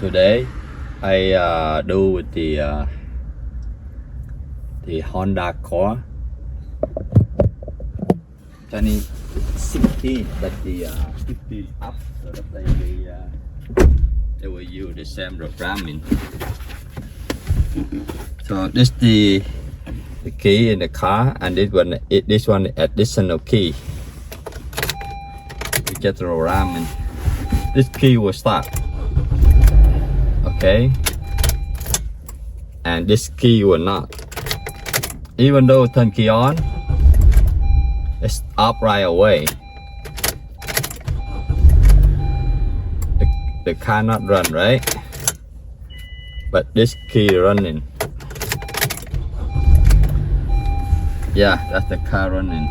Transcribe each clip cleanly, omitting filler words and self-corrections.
today I do with the Honda car 2016, but the 15 up, so that they will use the same programming. So this the key in the car, and this one additional key. We get the programming. This key will start. Okay, and this key will not. Even though turn key on, it's up right away. The car not run, right? But this key running. Yeah, that's the car running.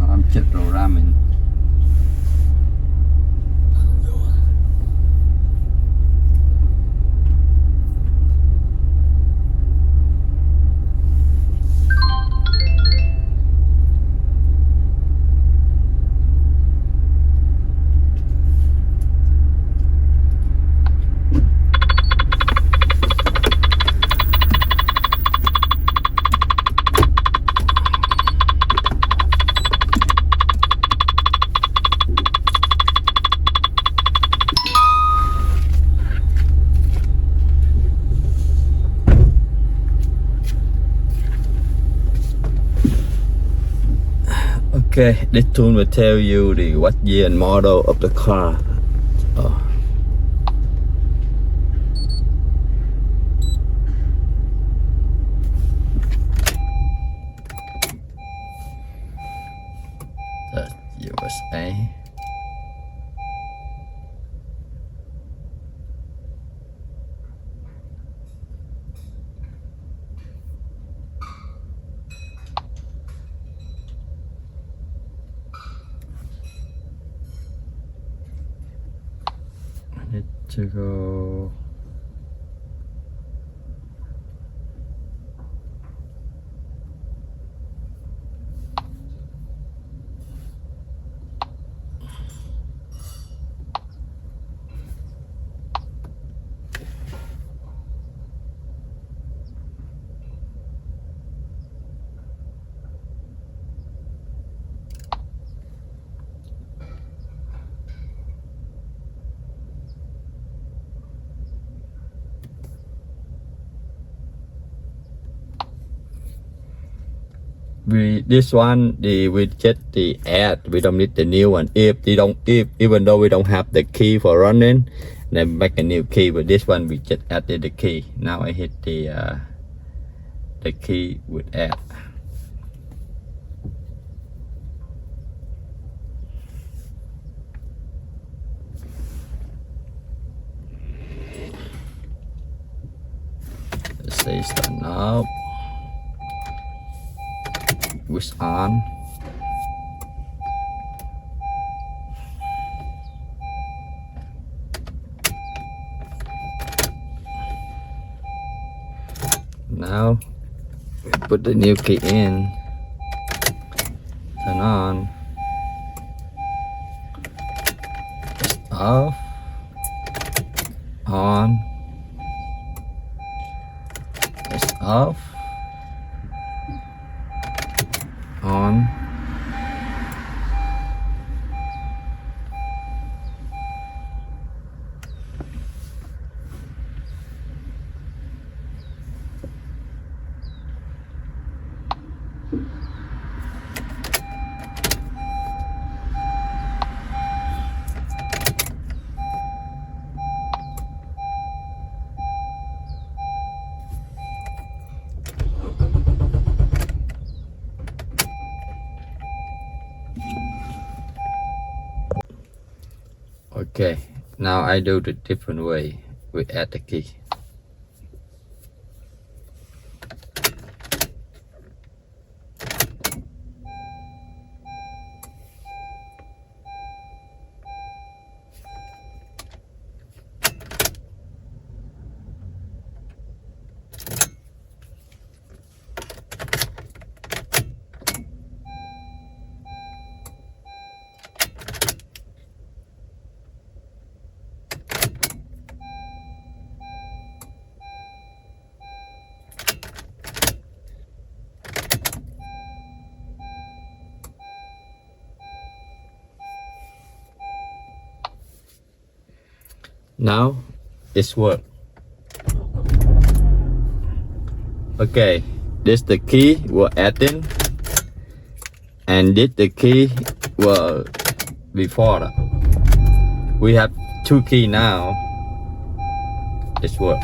I'm just programming. Okay, this tool will tell you the what year and model of the car. That's USA. Need to go. This one we get the add. We don't need the new one. Even though we don't have the key for running, then make a new key. But this one we just added the key. Now I hit the key with add. Let's say start now. Switch on. Now we put the new key in. Turn on. Off. On. It's off. On. Okay, now I do the different way. We add the key. Now it's work. Okay, this the key we're adding, and this the key were before that. We have 2 key now. It's work.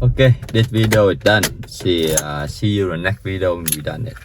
Okay, this video is done. See you in the next video when we done it.